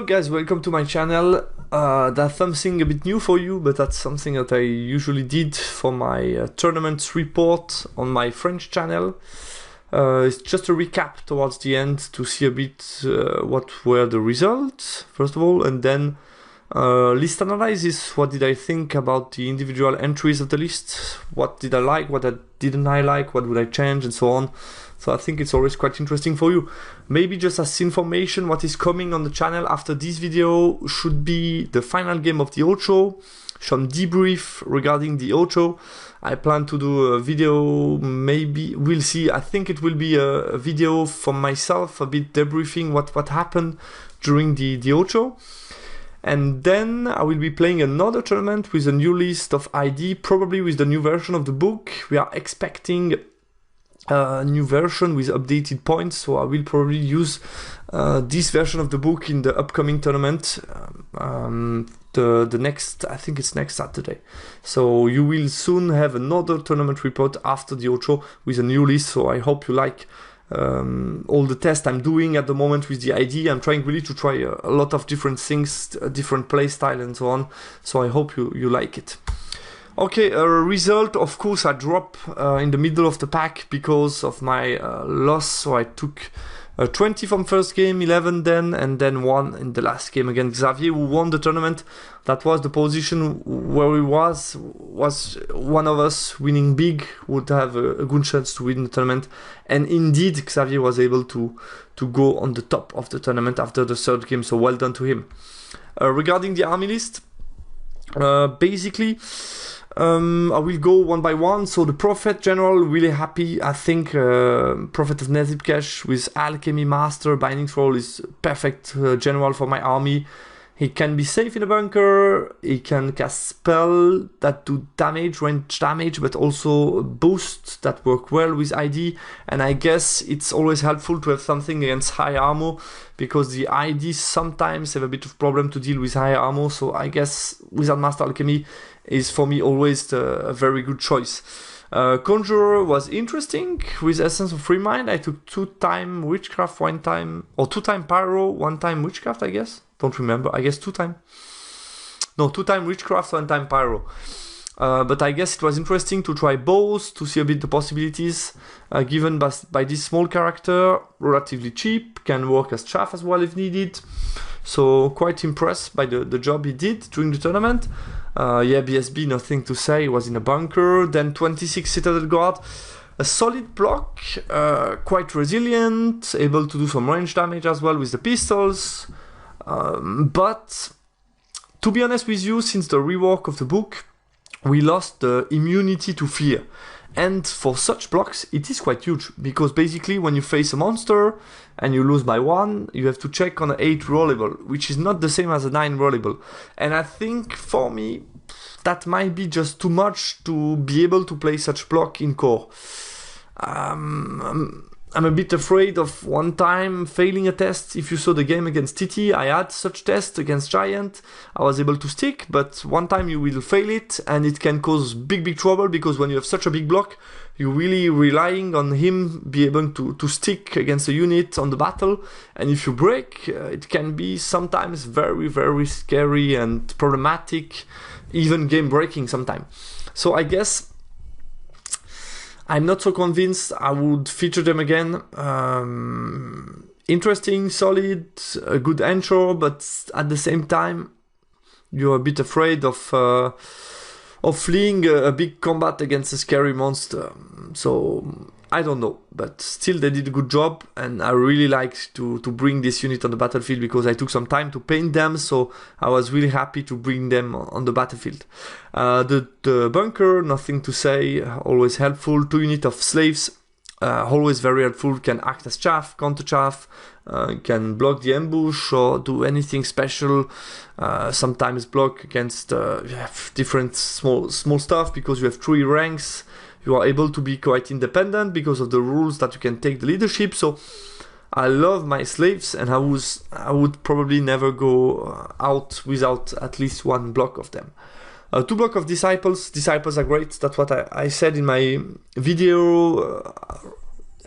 guys, welcome to my channel. That's something a bit new for you, but that's something that I usually did for my tournaments report on my French channel. It's just a recap towards the end to see a bit what were the results, first of all, and then list analysis. What did I think about the individual entries of the list? What did I like, what didn't I like, what would I change, and so on. So I think it's always quite interesting for you. Maybe just as information, what is coming on the channel after this video should be the final game of the Ocho, some debrief regarding the Ocho. I plan to do a video, maybe, we'll see. I think it will be a video from myself, a bit debriefing what happened during the Ocho. And then I will be playing another tournament with a new list of ID, probably with the new version of the book. We are expecting a new version with updated points, so I will probably use this version of the book in the upcoming tournament. The next, I think it's next Saturday. So you will soon have another tournament report after the Ocho with a new list. So I hope you like all the tests I'm doing at the moment with the ID. I'm trying really to try a lot of different things, different play style and so on. So I hope you like it. Okay, a result, of course, I dropped in the middle of the pack because of my loss. So I took 20 from first game, 11 then, and then 1 in the last game against Xavier, who won the tournament. That was the position where we was one of us winning big would have a good chance to win the tournament. And indeed, Xavier was able to go on the top of the tournament after the third game, so well done to him. Regarding the army list, basically, I will go one by one. So the Prophet General, really happy. I think Prophet of Nezibkesh with Alchemy Master, Binding Scroll is perfect general for my army. He can be safe in a bunker, he can cast spell that do damage, range damage, but also boost that work well with ID. And I guess it's always helpful to have something against high armor, because the ID sometimes have a bit of problem to deal with high armor. So I guess Wizard Master Alchemy is for me always a very good choice. Conjurer was interesting with Essence of Free Mind. I took 2-time Witchcraft, 1-time, or 2-time Pyro, 1-time Witchcraft, I guess. Don't remember. I guess 2-time. No, 2-time Witchcraft, 1-time Pyro. But I guess it was interesting to try both, to see a bit the possibilities given by this small character, relatively cheap, can work as chaff as well if needed. So quite impressed by the job he did during the tournament. Yeah, BSB, nothing to say, he was in a bunker. Then 26 Citadel Guard, a solid block, quite resilient, able to do some range damage as well with the pistols. But to be honest with you, since the rework of the book, we lost the immunity to fear. And for such blocks, it is quite huge, because basically when you face a monster and you lose by 1, you have to check on an 8 rollable, which is not the same as a 9 rollable. And I think for me, that might be just too much to be able to play such block in core. I'm a bit afraid of one time failing a test. If you saw the game against TT, I had such test against Giant. I was able to stick, but one time you will fail it and it can cause big trouble, because when you have such a big block, you're really relying on him be able to stick against a unit on the battle. And if you break, it can be sometimes very scary and problematic, even game breaking sometimes. So I guess I'm not so convinced I would feature them again. Interesting, solid, a good intro, but at the same time, you're a bit afraid of fleeing a big combat against a scary monster. So I don't know, but still they did a good job, and I really liked to bring this unit on the battlefield, because I took some time to paint them, so I was really happy to bring them on the battlefield. The bunker, nothing to say, always helpful. 2 units of slaves, always very helpful, can act as chaff, counter chaff, can block the ambush or do anything special, sometimes block against different small stuff, because you have 3 ranks. You are able to be quite independent because of the rules that you can take the leadership. So I love my slaves, and I would probably never go out without at least 1 block of them. 2 block of disciples. Disciples are great. That's what I said in my video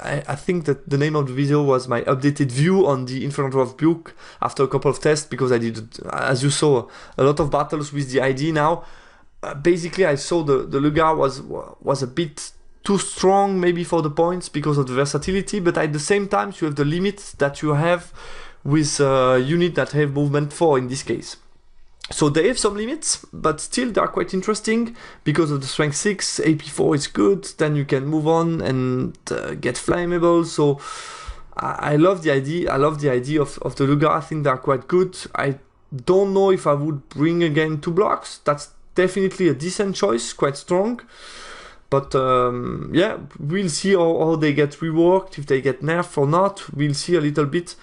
I think that the name of the video was my updated view on the Infernal Dwarf book after a couple of tests, because I did, as you saw, a lot of battles with the ID now. Basically, I saw the Lugar was a bit too strong maybe for the points because of the versatility, but at the same time you have the limits that you have with units that have movement 4 in this case. So they have some limits, but still they are quite interesting because of the strength 6, AP 4 is good, then you can move on and get flammable. So I love the idea. I love the idea of the Lugar. I think they are quite good. I don't know if I would bring again 2 blocks. That's definitely a decent choice, quite strong. But yeah, we'll see how they get reworked, if they get nerfed or not. We'll see a little bit.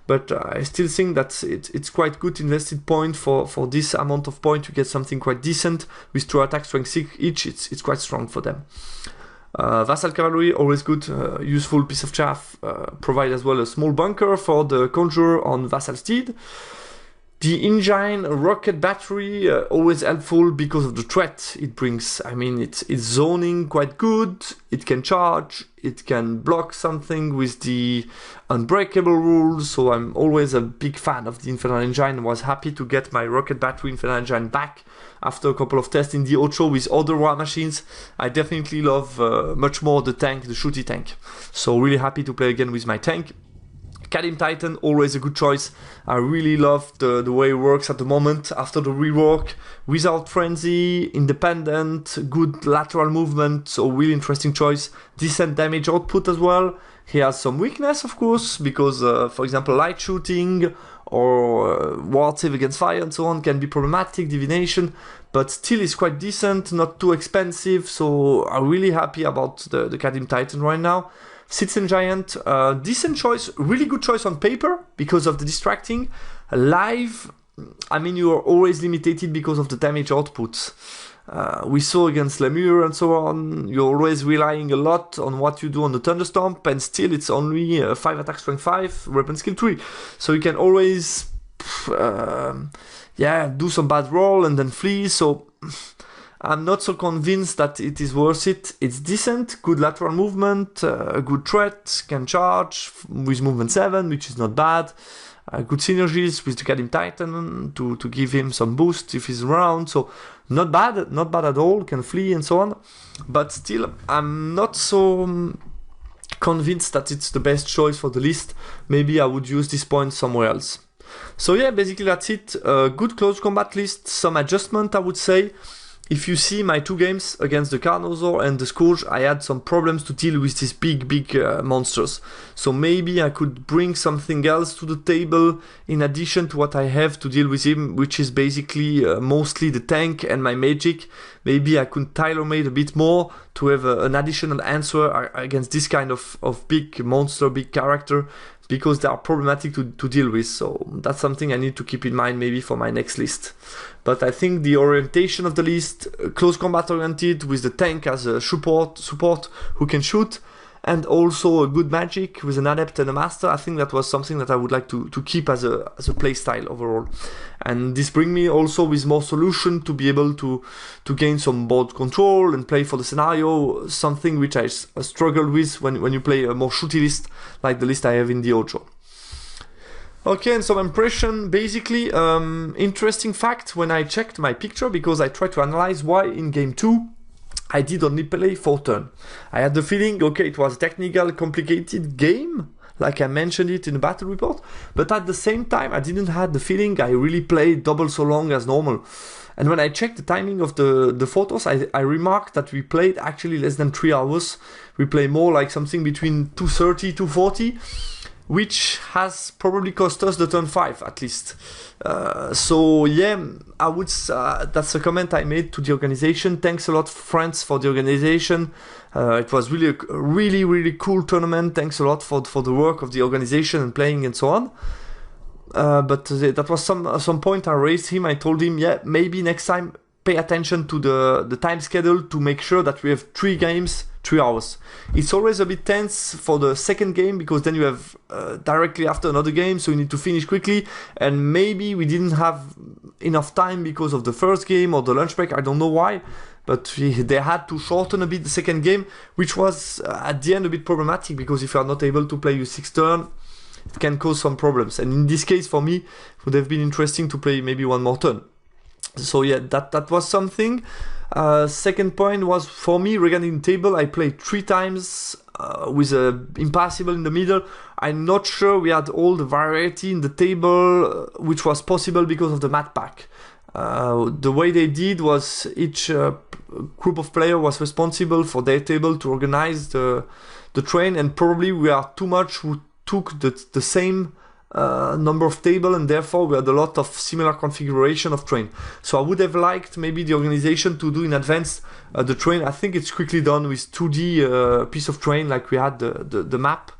But I still think that it's quite good invested point for this amount of point. You get something quite decent with 2 attacks, strength 6 each. It's quite strong for them. Vassal Cavalry, always good, useful piece of chaff. Provide as well a small bunker for the Conjurer on Vassal Steed. The engine rocket battery, always helpful because of the threat it brings. I mean, it's zoning quite good, it can charge, it can block something with the unbreakable rules, so I'm always a big fan of the Infernal Engine. Was happy to get my rocket battery Infernal Engine back after a couple of tests in the Ocho with other war machines. I definitely love much more the tank, the shooty tank. So really happy to play again with my tank. Kadim Titan, always a good choice. I really love the way it works at the moment after the rework. Without Frenzy, independent, good lateral movement, so really interesting choice. Decent damage output as well. He has some weakness, of course, because, for example, light shooting or ward save against fire and so on can be problematic, divination, but still is quite decent, not too expensive, so I'm really happy about the Kadim Titan right now. Citizen Giant, decent choice, really good choice on paper because of the distracting. Live, I mean, you are always limited because of the damage output. We saw against Lemur and so on, you're always relying a lot on what you do on the Thunderstomp, and still it's only 5 attack strength 5, weapon skill 3. So you can always, yeah, do some bad roll and then flee, so I'm not so convinced that it is worth it. It's decent, good lateral movement, a good threat, can charge with movement 7, which is not bad. Good synergies with the Kadim Titan to give him some boost if he's around. So not bad at all, can flee and so on. But still, I'm not so convinced that it's the best choice for the list. Maybe I would use this point somewhere else. So yeah, basically that's it. Good close combat list, some adjustment I would say. If you see my 2 games against the Carnosaur and the Scourge, I had some problems to deal with these big monsters. So maybe I could bring something else to the table in addition to what I have to deal with him, which is basically mostly the tank and my magic. Maybe I could tailor-made a bit more to have an additional answer against this kind of big monster, big character, because they are problematic to deal with. So that's something I need to keep in mind maybe for my next list. But I think the orientation of the list, close combat oriented with the tank as a support who can shoot, and also a good magic with an adept and a master. I think that was something that I would like to keep as a play style overall. And this brings me also with more solution to be able to gain some board control and play for the scenario, something which I struggle with when you play a more shooty list like the list I have in the Ocho. Okay, and some impression, basically, interesting fact when I checked my picture, because I tried to analyze why in game 2 I did only play 4 turns. I had the feeling, okay, it was a technical, complicated game, like I mentioned it in the battle report, but at the same time I didn't have the feeling I really played double so long as normal. And when I checked the timing of the photos, I remarked that we played actually less than 3 hours. We play more like something between 2:30, 2:40, which has probably cost us the turn 5 at least. So yeah, I would. That's a comment I made to the organization. Thanks a lot, friends, for the organization. It was really a really cool tournament. Thanks a lot for the work of the organization and playing and so on. But that was some point I raised him. I told him, yeah, maybe next time pay attention to the time schedule to make sure that we have 3 games, 3 hours. It's always a bit tense for the second game because then you have directly after another game, so you need to finish quickly, and maybe we didn't have enough time because of the first game or the lunch break, I don't know why, but they had to shorten a bit the second game, which was at the end a bit problematic, because if you are not able to play your 6th turn, it can cause some problems. And in this case, for me, it would have been interesting to play maybe one more turn. So yeah, that was something. Second point was, for me, regarding the table, I played 3 times with a impassable in the middle. I'm not sure we had all the variety in the table, which was possible because of the mat pack. The way they did was each group of players was responsible for their table to organize the train, and probably we are too much who took the same number of table, and therefore we had a lot of similar configuration of train. So I would have liked maybe the organization to do in advance the train. I think it's quickly done with 2D piece of train, like we had the map,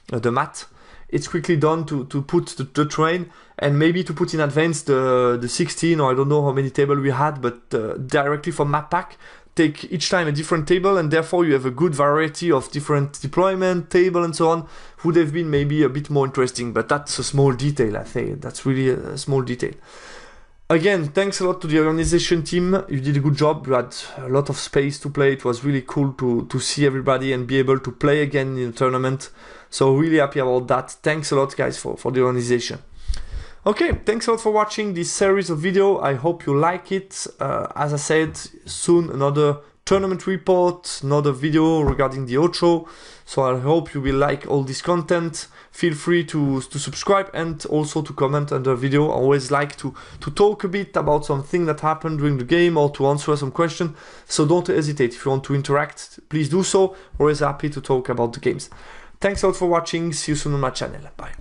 the mat. It's quickly done to put the train, and maybe to put in advance the 16, or I don't know how many table we had, but directly from map pack, take each time a different table, and therefore you have a good variety of different deployment table and so on. Would have been maybe a bit more interesting, but that's a small detail. I think that's really a small detail. Again, thanks a lot to the organization team. You did a good job. You had a lot of space to play. It was really cool to see everybody and be able to play again in the tournament. So really happy about that. Thanks a lot, guys, for the organization. Okay, thanks a lot for watching this series of video. I hope you like it. As I said, soon another tournament report, another video regarding the outro. So I hope you will like all this content. Feel free to subscribe and also to comment under the video. I always like to talk a bit about something that happened during the game, or to answer some question. So don't hesitate. If you want to interact, please do so. Always happy to talk about the games. Thanks a lot for watching. See you soon on my channel. Bye.